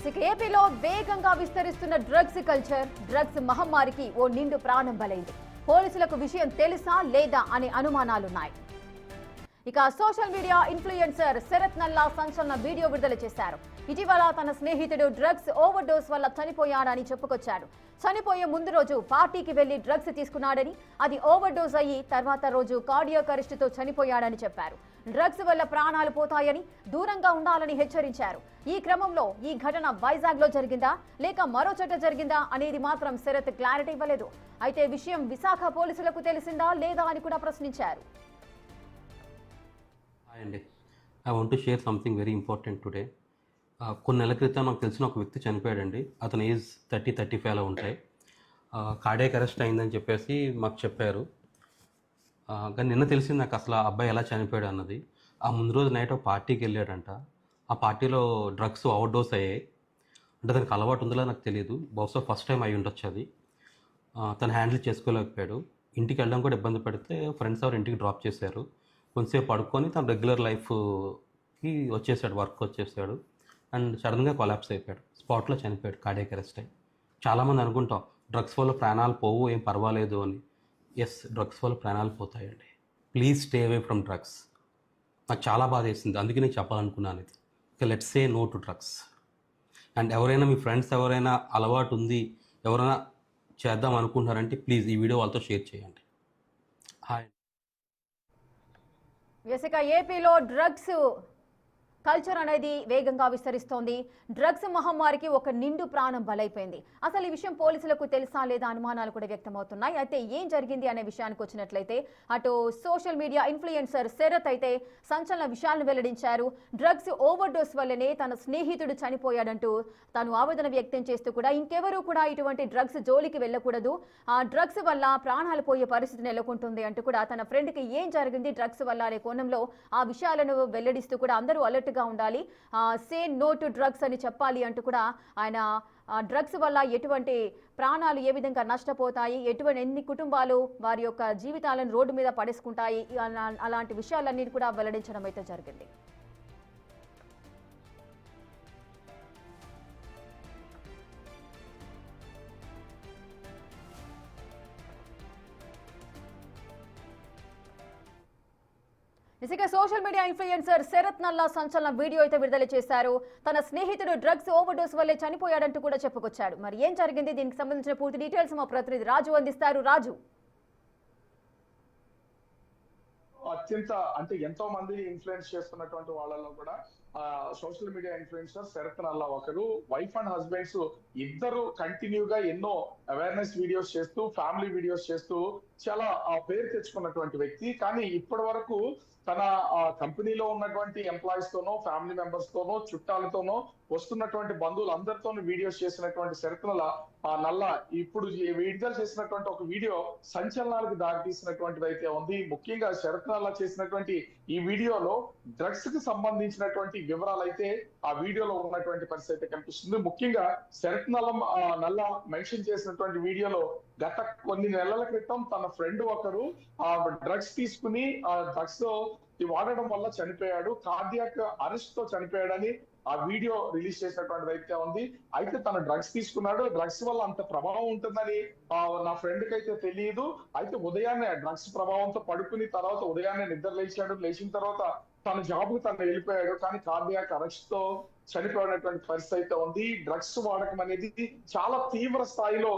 ఇక ఏపీలో వేగంగా విస్తరిస్తున్న డ్రగ్స్ కల్చర్, డ్రగ్స్ మహమ్మారికి ఓ నిండు ప్రాణం బలైంది. పోలీసులకు విషయం తెలుసా లేదా అనే అనుమానాలున్నాయి. ఇక సోషల్ మీడియా ఇన్ఫ్లుయెన్సర్ శరత్ నల్లా సంచలన వీడియో విడుదల చేశారు. ఇటీవల తన స్నేహితుడు డ్రగ్స్ ఓవర్ డోస్ వల్ల చనిపోయాడని చెప్పుకొచ్చాడు. చనిపోయే ముందు రోజు పార్టీకి వెళ్లి డ్రగ్స్ తీసుకున్నాడని, అది ఓవర్ డోస్ అయ్యి తర్వాత రోజు కార్డియాక్ అరెస్టుతో చనిపోయాడని చెప్పారు. డ్రగ్స్ వల్ల ప్రాణాలు పోతాయని, దూరంగా ఉండాలని హెచ్చరించారు. ఈ క్రమంలో ఈ ఘటన వైజాగ్ లో జరిగిందా లేక మరో చోట జరిగిందా అనేది మాత్రం శరత్ క్లారిటీ ఇవ్వలేదు. అయితే విషయం విశాఖ పోలీసులకు తెలిసిందా లేదా అని కూడా ప్రశ్నించారు. I want to share something very important today. కొన్ని నెలల క్రితం నాకు తెలిసిన ఒక వ్యక్తి చనిపోయాడండి. అతని ఏజ్ 30-35 అలా ఉంటాయి. కార్డియాక్ అరెస్ట్ అయిందని చెప్పేసి మాకు చెప్పారు. కానీ నిన్న తెలిసింది నాకు అసలు ఆ అబ్బాయి ఎలా చనిపోయాడు అన్నది. ఆ ముందు రోజు నైట్ ఒక పార్టీకి వెళ్ళాడంట. ఆ పార్టీలో డ్రగ్స్ ఓవర్ డోస్ అయ్యాయి. అంటే దానికి అలవాటు ఉందో నాకు తెలియదు. బహుశా ఫస్ట్ టైం అయి ఉండొచ్చు అది. తను హ్యాండిల్ చేసుకోలేకపోయాడు. ఇంటికి వెళ్ళడం కూడా ఇబ్బంది పడితే ఫ్రెండ్స్ ఎవరు ఇంటికి డ్రాప్ చేశారు. కొంచెంసేపు పడుకొని తన రెగ్యులర్ లైఫ్కి వచ్చేసాడు, వర్క్ వచ్చేసాడు. అండ్ సడన్గా కొలాప్స్ అయిపోయాడు. స్పాట్లో చనిపోయాడు, కార్డియాక్ అరెస్ట్ అయ్యి. చాలామంది అనుకుంటాం డ్రగ్స్ వల్ల ప్రాణాలు పోవు, ఏం పర్వాలేదు అని. ఎస్, డ్రగ్స్ వల్ల ప్రాణాలు పోతాయండి. Please stay away from drugs. నాకు చాలా బాధ వేసింది, అందుకే నేను చెప్పాలనుకున్నాను ఇది. Okay, let's say no to drugs. And ఎవరైనా మీ ఫ్రెండ్స్ ఎవరైనా అలవాటు ఉంది, ఎవరైనా చేద్దాం అనుకుంటున్నారంటే ప్లీజ్ ఈ వీడియో వాళ్ళతో షేర్ చేయండి. హాయ్. ఇక ఏపీలో డ్రగ్స్ కల్చర్ అనేది వేగంగా విస్తరిస్తోంది. డ్రగ్స్ మహమ్మారికి ఒక నిండు ప్రాణం బలైపోయింది. అసలు ఈ విషయం పోలీసులకు తెలుసా లేదా అనుమానాలు కూడా వ్యక్తమవుతున్నాయి. అయితే ఏం జరిగింది అనే విషయానికి వచ్చినట్లయితే అటు సోషల్ మీడియా ఇన్ఫ్లుయెన్సర్ శరత్ అయితే సంచలన విషయాలను వెల్లడించారు. డ్రగ్స్ ఓవర్ డోస్ వల్లనే తన స్నేహితుడు చనిపోయాడంటూ తాను ఆవేదన వ్యక్తం చేస్తూ కూడా ఇంకెవరూ కూడా ఇటువంటి డ్రగ్స్ జోలికి వెళ్ళకూడదు, ఆ డ్రగ్స్ వల్ల ప్రాణాలు పోయే పరిస్థితి నెలకొంటుంది అంటూ కూడా తన ఫ్రెండ్కి ఏం జరిగింది డ్రగ్స్ వల్ల అనే కోణంలో ఆ విషయాలను వెల్లడిస్తూ కూడా అందరూ అలర్ట్ గా ఉండాలి, సే నో టు డ్రగ్స్ అని చెప్పాలి అంటూ కూడా ఆయన డ్రగ్స్ వల్ల ఎటువంటి ప్రాణాలు ఏ విధంగా నష్టపోతాయి, ఎన్ని కుటుంబాలు వారి యొక్క జీవితాలను రోడ్డు మీద పడేసుకుంటాయి, అలాంటి విషయాలన్నీ కూడా వెల్లడించడం అయితే జరిగింది. ఇక సోషల్ మీడియా ఇన్ఫ్లుయెన్సర్ శరత్ నల్లా సంచలన వీడియో అయితే విడుదల చేశారు. తన స్నేహితుడు డ్రగ్స్ ఓవర్ డోస్ వల్లే చనిపోయాడంటూ కూడా చెప్పుకొచ్చాడు. మరి ఏం జరిగింది, దీనికి సంబంధించిన పూర్తి డీటెయిల్స్ మా ప్రతినిధి రాజు అందిస్తారు. రాజు. అత్యంత అంటే ఎంతో మంది ఇన్ఫ్లుయెన్స్ చేస్తున్నటువంటి వాళ్ళలో కూడా సోషల్ మీడియా ఇన్ఫ్లుయెన్సర్ శరత్ నల్లా ఒకరు. వైఫ్ అండ్ హస్బెండ్స్ ఇద్దరు కంటిన్యూగా ఎన్నో అవేర్నెస్ వీడియోస్ చేస్తూ, ఫ్యామిలీ వీడియోస్ చేస్తూ చాలా పేరు తెచ్చుకున్నటువంటి వ్యక్తి. కానీ ఇప్పటి వరకు తన కంపెనీలో ఉన్నటువంటి ఎంప్లాయీస్ తోనో, ఫ్యామిలీ మెంబర్స్ తోనో, చుట్టాలతోనో, వస్తున్నటువంటి బంధువులు అందరితోనూ వీడియోస్ చేసినటువంటి శరత్ నల్లా ఇప్పుడు విడుదల చేసినటువంటి ఒక వీడియో సంచలనాలకు దారితీసినటువంటిది అయితే ఉంది. ముఖ్యంగా శరత్ నల్లా చేసినటువంటి ఈ వీడియోలో డ్రగ్స్ కి సంబంధించినటువంటి వివరాలు అయితే ఆ వీడియోలో ఉన్నటువంటి పరిస్థితి అయితే కనిపిస్తుంది. ముఖ్యంగా శరత్ నల్లా మెన్షన్ చేసినటువంటి వీడియోలో గత కొన్ని నెలల క్రితం తన ఫ్రెండ్ ఒకరు డ్రగ్స్ తీసుకుని డ్రగ్స్ వాడడం వల్ల చనిపోయాడు, కార్డియాక్ అరెస్ట్ తో చనిపోయాడని ఆ వీడియో రిలీజ్ చేసినటువంటిది అయితే ఉంది. అయితే తన డ్రగ్స్ తీసుకున్నాడు, డ్రగ్స్ వల్ల అంత ప్రభావం ఉంటుందని నా ఫ్రెండ్ కి అయితే తెలియదు. అయితే ఉదయాన్నే డ్రగ్స్ ప్రభావంతో పడుకుని తర్వాత ఉదయాన్నే నిద్ర లేచాడు. లేచిన తర్వాత తన జాబ్ కు తను వెళ్ళిపోయాడు. కానీ కార్డియాక్ అరెస్ట్ తో చనిపోయినటువంటి పరిస్థితి అయితే ఉంది. డ్రగ్స్ వాడకం అనేది చాలా తీవ్ర స్థాయిలో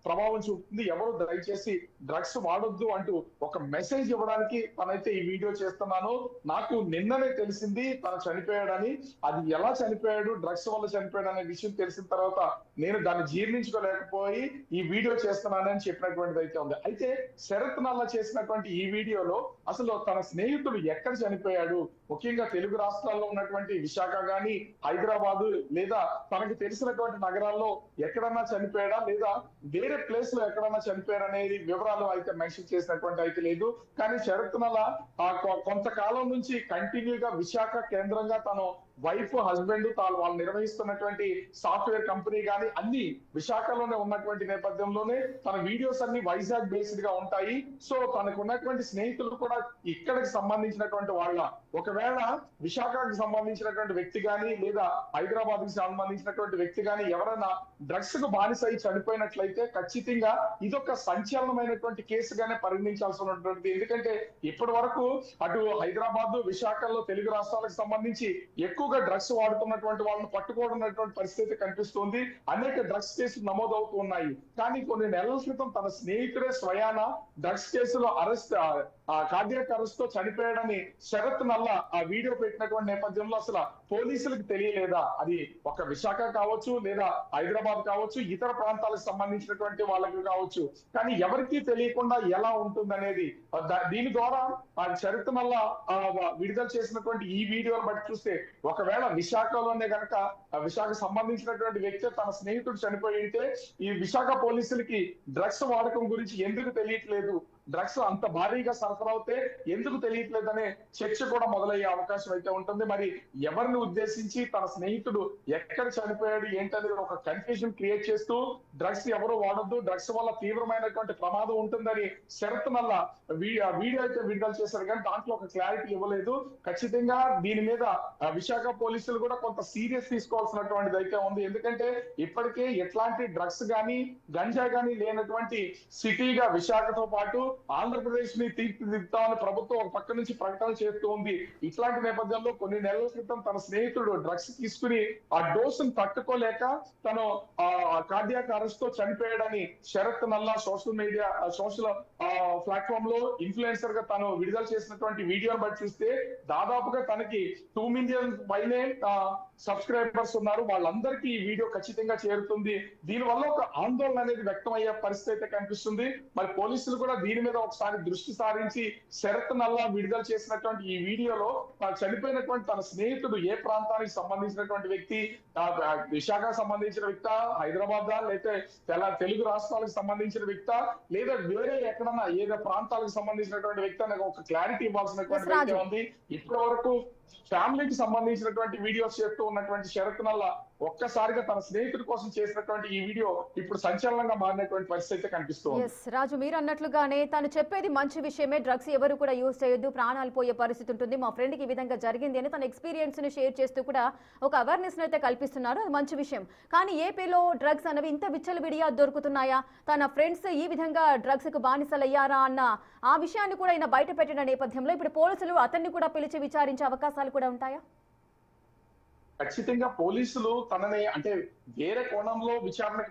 ప్రభావం చూపుతుంది. ఎవరు దయచేసి డ్రగ్స్ వాడొద్దు అంటూ ఒక మెసేజ్ ఇవ్వడానికి తనైతే ఈ వీడియో చేస్తున్నాను. నాకు నిన్ననే తెలిసింది తను చనిపోయాడని. అది ఎలా చనిపోయాడు, డ్రగ్స్ వల్ల చనిపోయాడు అనే విషయం తెలిసిన తర్వాత నేను దాన్ని జీర్ణించుకోలేకపోయి ఈ వీడియో చేస్తున్నానని చెప్పినటువంటిది అయితే ఉంది. అయితే శరత్ నల్లా చేసినటువంటి ఈ వీడియోలో అసలు తన స్నేహితుడు ఎక్కడ చనిపోయాడు, ముఖ్యంగా తెలుగు రాష్ట్రాల్లో ఉన్నటువంటి విశాఖ గాని, హైదరాబాదు లేదా తనకు తెలిసినటువంటి నగరాల్లో ఎక్కడన్నా చనిపోయాడా లేదా వేరే ప్లేస్ లో ఎక్కడన్నా చనిపోయాడు అనేది వివరాలు అయితే మెన్షన్ చేసినటువంటి అయితే లేదు. కానీ శరత్ నల్లా కొంతకాలం నుంచి కంటిన్యూగా విశాఖ కేంద్రంగా తను వైఫ్, హస్బెండ్ వాళ్ళు నిర్వహిస్తున్నటువంటి సాఫ్ట్వేర్ కంపెనీ కానీ అన్ని విశాఖలోనే ఉన్నటువంటి నేపథ్యంలోనే తన వీడియోస్ అన్ని వైజాగ్ బేస్డ్ గా ఉంటాయి. సో తనకు ఉన్నటువంటి స్నేహితులు కూడా ఇక్కడికి సంబంధించినటువంటి వాళ్ళ. ఒకవేళ ఒకవేళ విశాఖకు సంబంధించినటువంటి వ్యక్తి గాని లేదా హైదరాబాద్ కి సంబంధించినటువంటి వ్యక్తి గాని ఎవరైనా డ్రగ్స్ కు బానిస అయి చనిపోయినట్లయితే ఖచ్చితంగా ఇదొక సంచలనమైనటువంటి కేసుగానే పరిగణించాల్సి ఉన్నటువంటిది. ఎందుకంటే ఇప్పటి వరకు అటు హైదరాబాద్, విశాఖలో తెలుగు రాష్ట్రాలకు సంబంధించి ఎక్కువగా డ్రగ్స్ వాడుతున్నటువంటి వాళ్ళని పట్టుకోవడం పరిస్థితి కనిపిస్తుంది. అనేక డ్రగ్స్ కేసులు నమోదవుతూ ఉన్నాయి. కానీ కొన్ని నెలల క్రితం తన స్నేహితుడే స్వయాన డ్రగ్స్ కేసులో కార్డియాక్ అరెస్ట్ తో చనిపోయాడని శరత్ నల్ల ఆ వీడియో పెట్టినటువంటి నేపథ్యంలో అసలు పోలీసులకు తెలియలేదా? అది ఒక విశాఖ కావచ్చు లేదా హైదరాబాద్ కావచ్చు, ఇతర ప్రాంతాలకు సంబంధించినటువంటి వాళ్ళకి కావచ్చు, కానీ ఎవరికీ తెలియకుండా ఎలా ఉంటుందనేది దీని ద్వారా ఆ శరత్ నల్ల విడుదల చేసినటువంటి ఈ వీడియోని బట్టి చూస్తే ఒకవేళ విశాఖలోనే గనక విశాఖ సంబంధించినటువంటి వ్యక్తి తన స్నేహితుడు చనిపోయి ఉంటే ఈ విశాఖ పోలీసులకి డ్రగ్స్ వాడకం గురించి ఎందుకు తెలియట్లేదు, డ్రగ్స్ అంత భారీగా సరఫరా అవుతే ఎందుకు తెలియట్లేదనే చర్చ కూడా మొదలయ్యే అవకాశం అయితే ఉంటుంది. మరి ఎవరిని ఉద్దేశించి తన స్నేహితుడు ఎక్కడ చనిపోయాడు ఏంటనేది ఒక కన్ఫ్యూజన్ క్రియేట్ చేస్తూ డ్రగ్స్ ఎవరు వాడొద్దు, డ్రగ్స్ వల్ల తీవ్రమైనటువంటి ప్రమాదం ఉంటుందని శరత్ నల్ల వీడియో అయితే విడుదల చేశారు. కానీ దాంట్లో ఒక క్లారిటీ ఇవ్వలేదు. ఖచ్చితంగా దీని మీద విశాఖ పోలీసులు కూడా కొంత సీరియస్ తీసుకోవాల్సినటువంటిది అయితే ఉంది. ఎందుకంటే ఇప్పటికే ఎట్లాంటి డ్రగ్స్ గానీ గంజా గానీ లేనటువంటి సిటీగా విశాఖతో పాటు ఆంధ్రప్రదేశ్ ని తీర్చిదిద్దామని ప్రభుత్వం ఒక పక్క నుంచి ప్రకటన చేస్తూ ఉంది. ఇట్లాంటి నేపథ్యంలో కొన్ని నెలల క్రితం తన స్నేహితుడు డ్రగ్స్ తీసుకుని ఆ డోసును తట్టుకోలేక తను కార్డియాక్ అరెస్ట్ తో చనిపోయాడని శరత్ నల్ల సోషల్ ప్లాట్ఫామ్ లో ఇన్ఫ్లుయెన్సర్ గా తను విడుదల చేసినటువంటి వీడియోని బట్టి చూస్తే దాదాపుగా తనకి 2 మిలియన్ పైనే సబ్స్క్రైబర్స్ ఉన్నారు. వాళ్ళందరికీ ఈ వీడియో ఖచ్చితంగా చేరుతుంది. దీనివల్ల ఒక ఆందోళన అనేది వ్యక్తం అయ్యే పరిస్థితి అయితే కనిపిస్తుంది. మరి పోలీసులు కూడా దీని మీద ఒకసారి దృష్టి సారించి శరత్ నల్ల విడుదల చేసినటువంటి ఈ వీడియోలో చనిపోయినటువంటి తన స్నేహితుడు ఏ ప్రాంతానికి సంబంధించినటువంటి వ్యక్తి, విశాఖకు సంబంధించిన వ్యక్త, హైదరాబాద్ లేకపోతే తెలుగు రాష్ట్రాలకు సంబంధించిన వ్యక్త, లేదా వేరే ఎక్కడన్నా ఏదో ప్రాంతాలకు సంబంధించినటువంటి వ్యక్తి అనే ఒక క్లారిటీ ఇవ్వాల్సినటువంటి వ్యక్తి ఉంది. ఇప్పటి వరకు ఫ్యామిలీకి సంబంధించినటువంటి వీడియోస్ చేస్తూ ఉన్నటువంటి శరత్ నల్ల ఒక్కసారిగా తన స్నేహితుడి కోసం చేసినటువంటి ఈ వీడియో ఇప్పుడు సంచలనంగా మారినటువంటి పరిస్థితి కనిపిస్తుంది. రాజు, మీరు అన్నట్లుగానే తను చెప్పేది మంచి విషయమే. డ్రగ్స్ ఎవరు కూడా యూజ్ చేయొద్దు, ప్రాణాలు పోయే పరిస్థితి ఉంటుంది, మా ఫ్రెండ్కి ఈ విధంగా జరిగింది అని తన ఎక్స్పీరియన్స్ ని షేర్ చేస్తూ కూడా ఒక అవేర్నెస్ అయితే కల్పిస్తున్నారు. అది మంచి విషయం. కానీ ఏపీలో డ్రగ్స్ అనేవి ఇంత విచ్చలవిడిగా దొరుకుతున్నాయా, తన ఫ్రెండ్స్ ఈ విధంగా డ్రగ్స్ కు బానిసలయ్యారా అన్న ఆ విషయాన్ని కూడా ఆయన బయట పెట్టిన నేపథ్యంలో ఇప్పుడు పోలీసులు అతన్ని కూడా పిలిచి విచారించే అవకాశాలు కూడా ఉంటాయా? ఖచ్చితంగా పోలీసులు తనని అంటే వేరే కోణంలో విచారణకు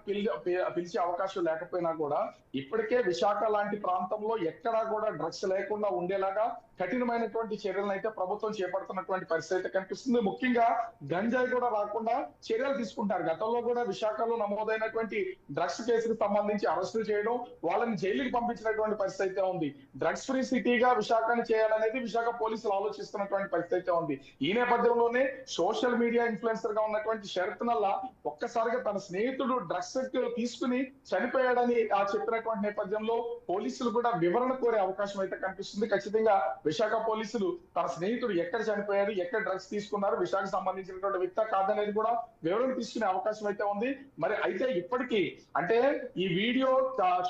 పిలిచే అవకాశం లేకపోయినా కూడా ఇప్పటికే విశాఖ లాంటి ప్రాంతంలో ఎక్కడా కూడా డ్రగ్స్ లేకుండా ఉండేలాగా కఠినమైనటువంటి చర్యలను అయితే ప్రభుత్వం చేపడుతున్నటువంటి పరిస్థితి కనిపిస్తుంది. ముఖ్యంగా గంజాయి కూడా రాకుండా చర్యలు తీసుకుంటారు. గతంలో కూడా విశాఖలో నమోదైనటువంటి డ్రగ్స్ కేసుకు సంబంధించి అరెస్టులు చేయడం, వాళ్ళని జైలుకి పంపించినటువంటి పరిస్థితి ఉంది. డ్రగ్స్ ఫ్రీ సిటీగా విశాఖని చేయాలనేది విశాఖ పోలీసులు ఆలోచిస్తున్నటువంటి పరిస్థితి ఉంది. ఈ నేపథ్యంలోనే సోషల్ మీడియా ఇన్ఫ్లుయెన్సర్ గా ఉన్నటువంటి శరత్ నల్ల ఒక్కసారిగా తన స్నేహితుడు డ్రగ్స్ తీసుకుని చనిపోయాడని చెప్పినటువంటి నేపథ్యంలో పోలీసులు కూడా వివరణ కోరే అవకాశం అయితే కనిపిస్తుంది. ఖచ్చితంగా విశాఖ పోలీసులు తన స్నేహితుడు ఎక్కడ చనిపోయాడు, ఎక్కడ డ్రగ్స్ తీసుకున్నారు, విశాఖకు సంబంధించినటువంటి వ్యక్తి కాదనేది కూడా వివరణ తీసుకునే అవకాశం అయితే ఉంది. మరి అయితే ఇప్పటికీ అంటే ఈ వీడియో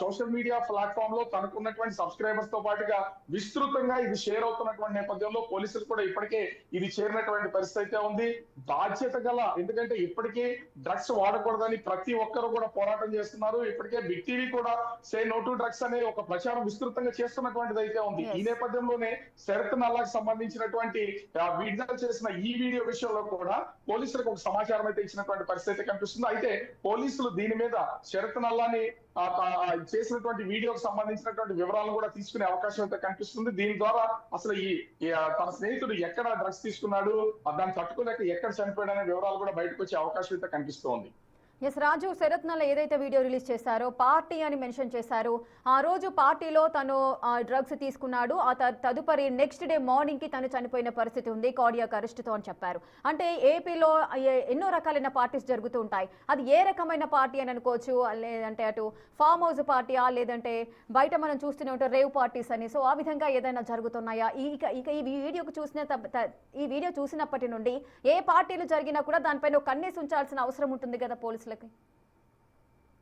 సోషల్ మీడియా ప్లాట్ఫామ్ లో తనకున్నటువంటి సబ్స్క్రైబర్స్ తో పాటుగా విస్తృతంగా ఇది షేర్ అవుతున్నటువంటి నేపథ్యంలో పోలీసులు కూడా ఇప్పటికే ఇది చేరినటువంటి పరిస్థితి అయితే ఉంది. బాధ్యత గల, ఎందుకంటే ఇప్పటికే డ్రగ్స్ వాడకూడదని ప్రతి ఒక్కరు కూడా పోరాటం చేస్తున్నారు. ఇప్పటికే బిగ్ టీవీ కూడా సే నో టు డ్రగ్స్ అనే ఒక ప్రచారం విస్తృతంగా చేస్తున్నటువంటిది అయితే ఉంది. ఈ నేపథ్యంలోనే శరత్ నల్లాకి సంబంధించినటువంటి విడుదల చేసిన ఈ వీడియో విషయంలో కూడా పోలీసులకు ఒక సమాచారం అయితే ఇచ్చినటువంటి పరిస్థితి కనిపిస్తుంది. అయితే పోలీసులు దీని మీద శరత్ నల్లాని చేసినటువంటి వీడియోకి సంబంధించినటువంటి వివరాలను కూడా తీసుకునే అవకాశం అయితే కనిపిస్తుంది. దీని ద్వారా అసలు ఈ తన స్నేహితుడు ఎక్కడ డ్రగ్స్ తీసుకున్నాడు, దాన్ని తట్టుకోలేక ఎక్కడ చనిపోయాడు అనే వివరాలు కూడా బయటకు వచ్చే అవకాశం అయితే కనిపిస్తోంది. ఎస్ రాజు, శరత్ నల్ల ఏదైతే వీడియో రిలీజ్ చేశారో పార్టీ అని మెన్షన్ చేశారు. ఆ రోజు పార్టీలో తను డ్రగ్స్ తీసుకున్నాడు. ఆ తదుపరి నెక్స్ట్ డే మార్నింగ్ కి తను చనిపోయిన పరిస్థితి ఉంది కార్డియాక్ అరెస్ట్తో అని చెప్పారు. అంటే ఏపీలో ఎన్నో రకాలైన పార్టీస్ జరుగుతూ ఉంటాయి. అది ఏ రకమైన పార్టీ అని అనుకోవచ్చు, లేదంటే అటు ఫామ్ హౌస్ పార్టీయా, లేదంటే బయట మనం చూస్తూనే ఉంటాం రేవ్ పార్టీస్ అని. సో ఆ విధంగా ఏదైనా జరుగుతున్నాయా? ఇక ఈ వీడియో చూసినప్పటి నుండి ఏ పార్టీలు జరిగినా కూడా దానిపైన కన్నేసి ఉంచాల్సిన అవసరం ఉంటుంది కదా పోలీసులకి.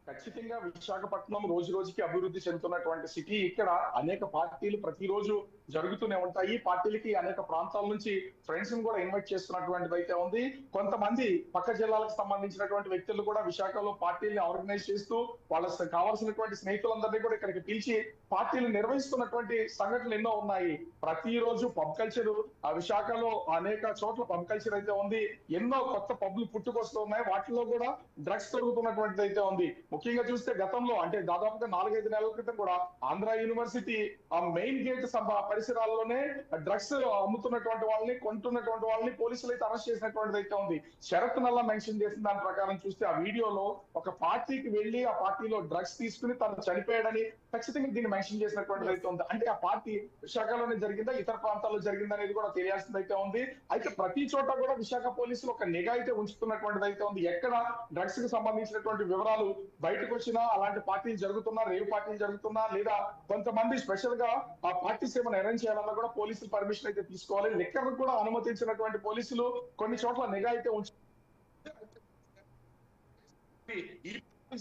ఖచ్చితంగా విశాఖపట్నం రోజు రోజుకి అభివృద్ధి చెందుతున్నటువంటి సిటీ. ఇక్కడ అనేక పార్టీలు ప్రతిరోజు జరుగుతూనే ఉంటాయి. పార్టీలకి అనేక ప్రాంతాల నుంచి ఫ్రెండ్స్ కూడా ఇన్వైట్ చేస్తున్నటువంటిది అయితే ఉంది. కొంతమంది పక్క జిల్లాలకు సంబంధించినటువంటి వ్యక్తులు కూడా విశాఖలో పార్టీని ఆర్గనైజ్ చేస్తూ వాళ్ళకి కావాల్సినటువంటి స్నేహితులందరినీ కూడా ఇక్కడికి పిలిచి పార్టీలు నిర్వహిస్తున్నటువంటి సంఘటనలు ఎన్నో ఉన్నాయి. ప్రతిరోజు పబ్ కల్చర్ ఆ విశాఖలో అనేక చోట్ల పబ్ కల్చర్ అయితే ఉంది. ఎన్నో కొత్త పబ్లు పుట్టుకొస్తూ ఉన్నాయి. వాటిలో కూడా డ్రగ్స్ దొరుకుతున్నటువంటిది అయితే ఉంది. ముఖ్యంగా చూస్తే గతంలో అంటే దాదాపుగా 4-5 నెలల క్రితం కూడా ఆంధ్ర యూనివర్సిటీ ఆ మెయిన్ గేట్ పరిసరాల్లోనే డ్రగ్స్ అమ్ముతున్నటువంటి వాళ్ళని కొంటున్నటువంటి వాళ్ళని పోలీసులు అయితే అరెస్ట్ చేసినటువంటిది అయితే ఉంది. షరత్ నల్లా మెన్షన్ చేసిన దాని ప్రకారం చూస్తే ఆ వీడియోలో ఒక పార్టీకి వెళ్లి ఆ పార్టీలో డ్రగ్స్ తీసుకుని తను చనిపోయాడని ఖచ్చితంగా దీన్ని మెన్షన్ చేసినటువంటిది అయితే ఉంది. అంటే ఆ పార్టీ విశాఖలోనే జరిగిందా ఇతర ప్రాంతాల్లో జరిగిందా అనేది కూడా తెలియాల్సింది అయితే ఉంది. అయితే ప్రతి చోట కూడా విశాఖ పోలీసులు ఒక నిఘా అయితే ఉంచుతున్నటువంటిది అయితే ఉంది. ఎక్కడ డ్రగ్స్ కి సంబంధించినటువంటి వివరాలు బయటకు వచ్చినా, అలాంటి పార్టీలు జరుగుతున్నా, రేవ్ పార్టీలు జరుగుతున్నా, లేదా కొంతమంది స్పెషల్ గా ఆ పార్టీస్ ఏమైనా అరేంజ్ చేయాలన్నా కూడా పోలీసులు పర్మిషన్ అయితే తీసుకోవాలి. లిక్కర్ కూడా అనుమతించినటువంటి పోలీసులు కొన్ని చోట్ల నిఘా అయితే ఉంచు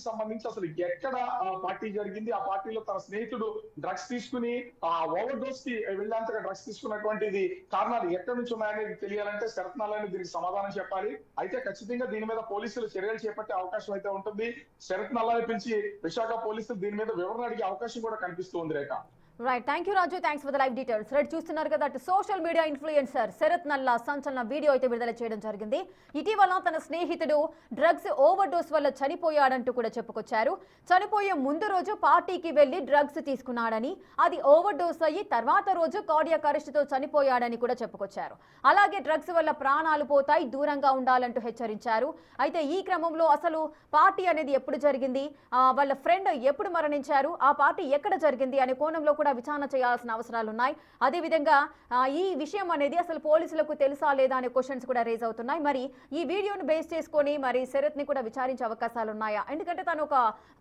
సంబంధించి అసలు ఎక్కడ ఆ పార్టీ జరిగింది, ఆ పార్టీలో తన స్నేహితుడు డ్రగ్స్ తీసుకుని ఆ ఓవర్ డోస్ కి వెళ్ళేంతగా డ్రగ్స్ తీసుకున్నటువంటిది కారణాలు ఎక్కడి నుంచి ఉన్నాయనేది తెలియాలంటే శరత్నాలని దీనికి సమాధానం చెప్పాలి. అయితే ఖచ్చితంగా దీని మీద పోలీసులు చర్యలు చేపట్టే అవకాశం అయితే ఉంటుంది. శరత్నాలని పిలిచి విశాఖ పోలీసులు దీని మీద వివరణ అడిగే అవకాశం కూడా కనిపిస్తుంది. Rekha, right, thank you Raju, thanks for the live details. Right, చూస్తున్నారు కదా, అటు సోషల్ మీడియా ఇన్ఫ్లుయెన్సర్ శరత్ నల్లా సంచలన వీడియో అయితే విడుదల చేయడం జరిగింది. ఇటీవల తన స్నేహితుడు డ్రగ్స్ ఓవర్ డోస్ వల్ల చనిపోయాడంటూ కూడా చెప్పుకొచ్చారు. చనిపోయే ముందు రోజు పార్టీకి వెళ్లి డ్రగ్స్ తీసుకున్నాడని, అది ఓవర్ డోస్ అయ్యి తర్వాత రోజు కార్డియాక్ అరెస్ట్ తో చనిపోయాడని కూడా చెప్పుకొచ్చారు. అలాగే డ్రగ్స్ వల్ల ప్రాణాలు పోతాయి, దూరంగా ఉండాలంటూ హెచ్చరించారు. అయితే ఈ క్రమంలో అసలు పార్టీ అనేది ఎప్పుడు జరిగింది, వాళ్ళ ఫ్రెండ్ ఎప్పుడు మరణించారు, ఆ పార్టీ ఎక్కడ జరిగింది అనే కోణంలో కూడా విచారణ చేయాల్సిన అవసరాలు ఉన్నాయి. అదేవిధంగా ఈ విషయం అనేది అసలు పోలీసులకు తెలుసా లేదా అనే క్వశ్చన్స్ కూడా రేజ్ అవుతున్నాయి. మరి ఈ వీడియోను బేస్ చేసుకొని మరి శరత్ ని కూడా విచారించే అవకాశాలు ఉన్నాయా? ఎందుకంటే తను ఒక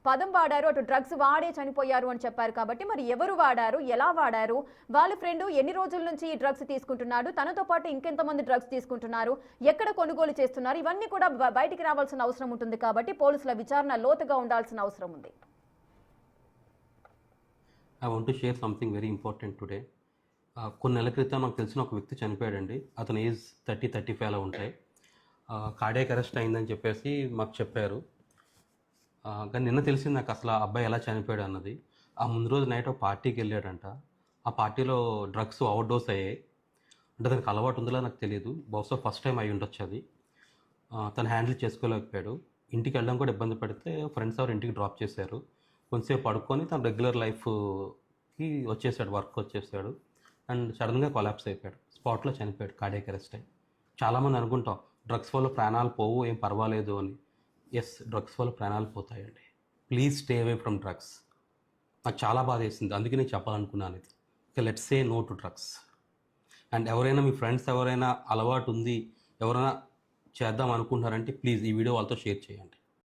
పదం వాడారు, అటు డ్రగ్స్ వాడే చనిపోయారు అని చెప్పారు కాబట్టి మరి ఎవరు వాడారు, ఎలా వాడారు, వాళ్ళ ఫ్రెండ్ ఎన్ని రోజుల నుంచి ఈ డ్రగ్స్ తీసుకుంటున్నాడు, తనతో పాటు ఇంకెంతమంది డ్రగ్స్ తీసుకుంటున్నారు, ఎక్కడ కొనుగోలు చేస్తున్నారు, ఇవన్నీ కూడా బయటికి రావాల్సిన అవసరం ఉంటుంది. కాబట్టి పోలీసుల విచారణ లోతుగా ఉండాల్సిన అవసరం ఉంది. I want to share something very important today. కొన్ని నెలల క్రితం నాకు తెలిసిన ఒక వ్యక్తి చనిపోయాడండి. అతని ఏజ్ 30-35 అలా ఉంటాయి. కార్డియాక్ అరెస్ట్ అయిందని చెప్పేసి మాకు చెప్పారు. కానీ నిన్న తెలిసింది నాకు అసలు ఆ అబ్బాయి ఎలా చనిపోయాడు అన్నది. ఆ ముందు రోజు నైట్ ఒక పార్టీకి వెళ్ళాడంట. ఆ పార్టీలో డ్రగ్స్ ఓవర్ డోస్ అయ్యాయి. అంటే దానికి అలవాటు ఉందో నాకు తెలియదు, బహుశా ఫస్ట్ టైం అయి ఉండొచ్చు అది. తను హ్యాండిల్ చేసుకోలేకపోయాడు. ఇంటికి వెళ్ళడం కూడా ఇబ్బంది పడితే ఫ్రెండ్స్ ఎవరు ఇంటికి డ్రాప్ చేశారు. కొంతసేపు పడుకొని తను రెగ్యులర్ లైఫ్కి వచ్చేసాడు, వర్క్ వచ్చేసాడు. అండ్ సడన్గా కొలాప్స్ అయిపోయాడు, స్పాట్లో చనిపోయాడు, కార్డియాక్ అరెస్ట్ అయ్యి. చాలామంది అనుకుంటాం డ్రగ్స్ వల్ల ప్రాణాలు పోవు, ఏం పర్వాలేదు అని. ఎస్, డ్రగ్స్ వల్ల ప్రాణాలు పోతాయండి. Please stay away from drugs. నాకు చాలా బాధ వేసింది, అందుకే నేను చెప్పాలనుకున్నాను ఇది. Let's say no to drugs. And ఎవరైనా మీ ఫ్రెండ్స్ ఎవరైనా అలవాటు ఉంది, ఎవరైనా చేద్దాం అనుకుంటున్నారంటే ప్లీజ్ ఈ వీడియో వాళ్ళతో షేర్ చేయండి.